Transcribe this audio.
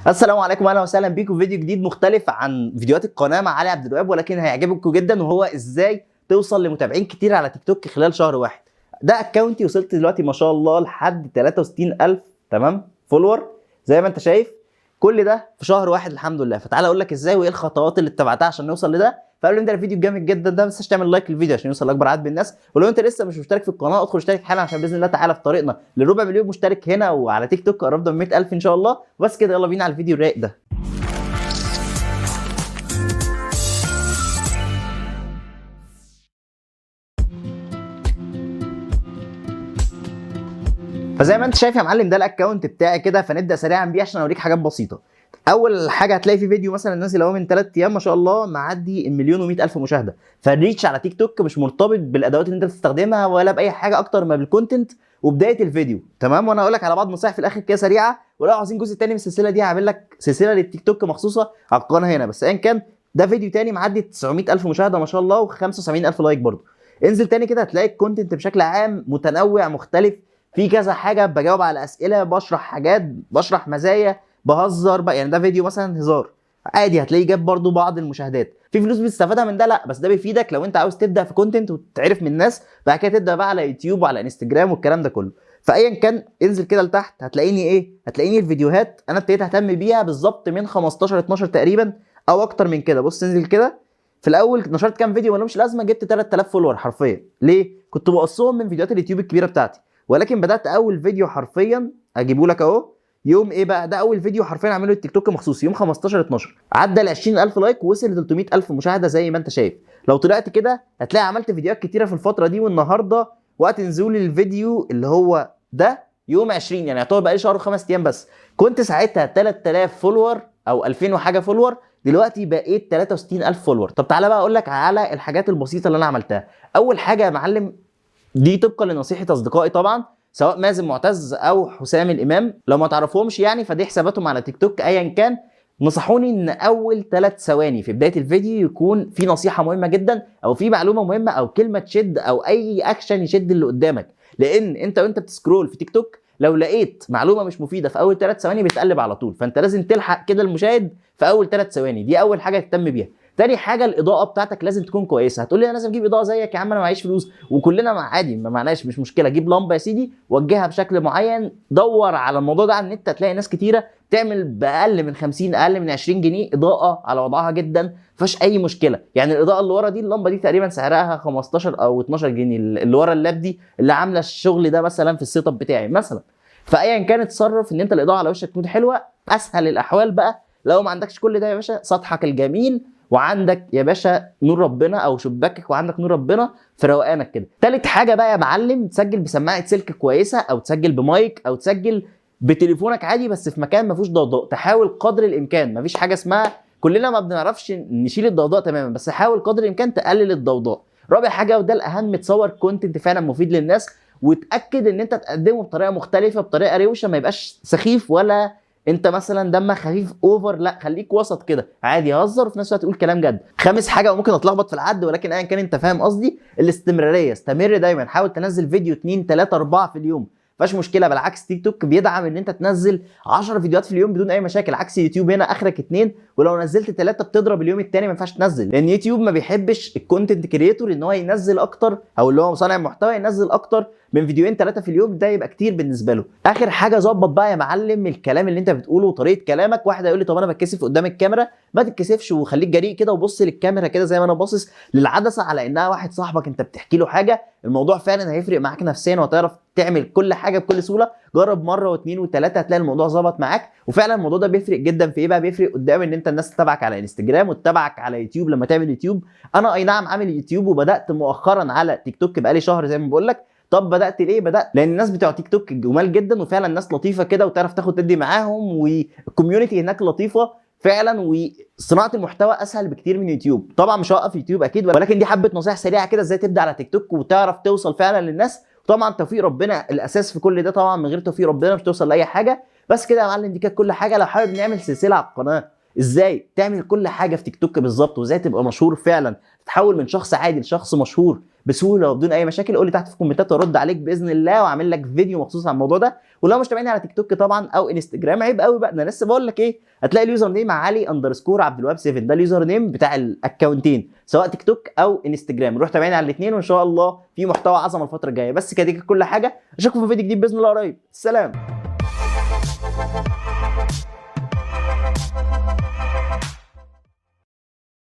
السلام عليكم واهلا وسهلا بيكم في فيديو جديد مختلف عن فيديوهات القناه مع علي عبد الوهاب، ولكن هيعجبكم جدا، وهو ازاي توصل لمتابعين كتير على تيك توك خلال شهر واحد. ده اكونتي، وصلت دلوقتي ما شاء الله لحد 63000 تمام فولور زي ما انت شايف. كل ده في شهر واحد الحمد لله. فتعالى اقول لك ازاي وايه الخطوات اللي اتبعتها عشان نوصل لده. فقبل ما نبدا الفيديو الجامد جدا ده، ما تنساش تعمل لايك للفيديو عشان يوصل لاكبر عدد من الناس. ولو انت لسه مش مشترك في القناه ادخل اشترك حالا، عشان باذن الله تعالى في طريقنا لربع مليون مشترك هنا وعلى تيك توك قربنا من 100000 ان شاء الله. بس كده يلا بينا على الفيديو الرايق ده. فزي ما انت شايف يا معلم، ده الاكونت بتاعي كده. فنبدا سريعا بيه عشان اوريك حاجات بسيطه. اول حاجه هتلاقي في فيديو مثلا نازل اهو من 3 ايام ما شاء الله معدي المليون و100,000 مشاهده. فالريتش على تيك توك مش مرتبط بالادوات اللي انت بتستخدمها ولا باي حاجه اكتر ما بالكونتنت وبدايه الفيديو. تمام. وانا هقول لك على بعض نصايح في الاخر كده سريعه، ولو عاوزين جزء تاني من السلسله دي هعمل لك سلسله للتيك توك مخصوصه على القناه هنا. بس ايا كان، ده فيديو تاني معدي 900,000 مشاهده ما شاء الله و75,000 لايك برضه. انزل تاني كده هتلاقي الكونتنت بشكل عام متنوع مختلف، في كذا حاجه، بجاوب على اسئله، بشرح حاجات، بشرح مزايا، بهزر بقى. يعني ده فيديو مثلا هزار عادي هتلاقيه جاب برضو بعض المشاهدات. في فلوس بتستفادها من ده؟ لا، بس ده بيفيدك لو انت عاوز تبدا في كونتنت وتتعرف من الناس، بعد كده تبدا بقى على يوتيوب وعلى انستجرام والكلام ده كله. فايا كان انزل كده لتحت هتلاقيني الفيديوهات انا ابتديت اهتم بيها بالظبط من 15 12 تقريبا او اكتر من كده. بص انزل كده. في الاول نشرت كام فيديو مالهمش لازمه، جبت 3000 فولور حرفيا. ليه؟ كنت بقصهم من فيديوهات اليوتيوب الكبيره بتاعتي. ولكن بدات اول فيديو حرفيا اجيبه لك اهو يوم ايه بقى، ده اول فيديو حرفيا اعمله التيك توك مخصوص، يوم 15 12 عدى ال 20000 لايك ووصل ل 300000 مشاهده زي ما انت شايف. لو طلعت كده هتلاقي عملت فيديوهات كتيره في الفتره دي. والنهارده وقت نزول الفيديو اللي هو ده يوم 20، يعني يعتبر بقى لي شهر و5 ايام بس، كنت ساعتها 3000 فولور او 2000 وحاجه فولور. دلوقتي بقيت 63000 فولور. طب تعالى بقى اقول لك على الحاجات البسيطه اللي انا عملتها. اول حاجه يا معلم، دي طبقا لنصيحه اصدقائي طبعا، سواء مازن معتز او حسام الامام، لو ما تعرفهمش يعني فدي حساباتهم على تيك توك ايا كان، نصحوني ان اول 3 ثواني في بدايه الفيديو يكون في نصيحه مهمه جدا، او في معلومه مهمه، او كلمه تشد، او اي اكشن يشد اللي قدامك. لان انت وانت بتسكرول في تيك توك لو لقيت معلومه مش مفيده في اول 3 ثواني بتقلب على طول، فانت لازم تلحق كده المشاهد في اول 3 ثواني. دي اول حاجه تهتم بيها. تاني حاجه الاضاءه بتاعتك لازم تكون كويسه. هتقول لي انا لازم اجيب اضاءه زيك يا عم، انا معيش فلوس. وكلنا عادي، ما معناش مش مشكله، جيب لمبه يا سيدي وجهها بشكل معين. دور على الموضوع ده على النت، هتلاقي ناس كتيره تعمل باقل من 50 اقل من 20 جنيه اضاءه على وضعها جدا، مفيش اي مشكله. يعني الاضاءه اللي ورا دي، اللمبه دي تقريبا سعرها 15 او 12 جنيه اللي ورا اللاب دي، اللي عامله الشغل ده مثلا في السيت اب بتاعي مثلا. فايا كان اتصرف ان انت الاضاءه على وشك تكون حلوه. اسهل الاحوال بقى لو ما عندكش كل ده يا باشا، سطحك الجميل وعندك يا باشا نور ربنا، او شباكك وعندك نور ربنا في روقانك كده. تالت حاجه بقى يا معلم، تسجل بسماعه سلك كويسه، او تسجل بمايك، او تسجل بتليفونك عادي بس في مكان ما فيهوش ضوضاء. تحاول قدر الامكان، مفيش حاجه اسمها، كلنا ما بنعرفش نشيل الضوضاء تماما، بس حاول قدر الامكان تقلل الضوضاء. رابع حاجه وده الاهم، تصور كونتنت فعلا مفيد للناس، وتاكد ان انت تقدمه بطريقه مختلفه، بطريقه روشه، ما يبقاش سخيف ولا انت مثلا دمك خفيف اوفر، لا خليك وسط كده عادي، هزر وفي نفس الوقت تقول كلام جد. خامس حاجه وممكن اتلخبط في العد، ولكن ايا كان انت فاهم قصدي، الاستمراريه. استمر دايما، حاول تنزل فيديو 2 3 4 في اليوم، مفيش مشكله. بالعكس تيك توك بيدعم ان انت تنزل 10 فيديوهات في اليوم بدون اي مشاكل، عكس يوتيوب هنا اخرك 2، ولو نزلت 3 بتضرب اليوم الثاني ما ينفعش تنزل، لان يوتيوب ما بيحبش الكونتنت كريتور ان هو ينزل اكتر، او اللي هو مصنع محتوى ينزل اكتر من فيديوهين 3 في اليوم، ده يبقى كتير بالنسبه له. اخر حاجه ظبط بقى يا معلم الكلام اللي انت بتقوله وطريقه كلامك. واحد هيقول لي طب انا بتكسف قدام الكاميرا، ما تتكسفش وخليك جريء كده وبص للكاميرا كده زي ما انا باصص للعدسه على انها واحد صاحبك انت بتحكي له حاجه. الموضوع فعلا هيفرق معاك نفسيا وهتعرف تعمل كل حاجه بكل سهوله. جرب مره واثنين وثلاثه هتلاقي الموضوع ظبط معاك. وفعلا الموضوع ده بيفرق جدا في ايه بقى، بيفرق قدام ان انت الناس تتابعك على انستجرام وتتابعك على يوتيوب لما تعمل يوتيوب. انا اي نعم عامل يوتيوب وبدات مؤخرا على تيك توك بقالي شهر زي ما بقول لك. طب بدات ليه؟ بدات لان الناس بتوع تيك توك جمال جدا، وفعلا الناس لطيفه كده وتعرف تاخد تدي معاهم، والكوميونتي هناك لطيفه فعلا، وصناعه المحتوى اسهل بكتير من يوتيوب. طبعا مش هوقف يوتيوب اكيد، ولكن دي حبه نصايح سريعه كده ازاي تبدا على تيك توك وتعرف توصل فعلا للناس. وطبعا توفيق ربنا الاساس في كل ده، طبعا من غير توفيق ربنا مش توصل لاي حاجه. بس كده يا معلم، دي كانت كل حاجه. لو حابب نعمل سلسله على القناه ازاي تعمل كل حاجه في تيك توك بالظبط، وازاي تبقى مشهور فعلا، تتحول من شخص عادي لشخص مشهور بسهوله وبدون اي مشاكل. قول لي تحت في الكومنتات وارد عليك باذن الله، واعمل لك فيديو مخصوص عن الموضوع ده. ولو مش تابعني على تيك توك طبعا او انستجرام، عيب قوي بقى، انا لسه بقول لك ايه، هتلاقي اليوزر نيم علي_عبد الوهاب7، ده اليوزر نيم بتاع الاكونتين سواء تيك توك او انستجرام. روح تابعني على الاثنين، وان شاء الله في محتوى عظمه الفتره الجايه. بس كده كل حاجه، اشوفكم في فيديو جديد باذن الله قريب. سلام.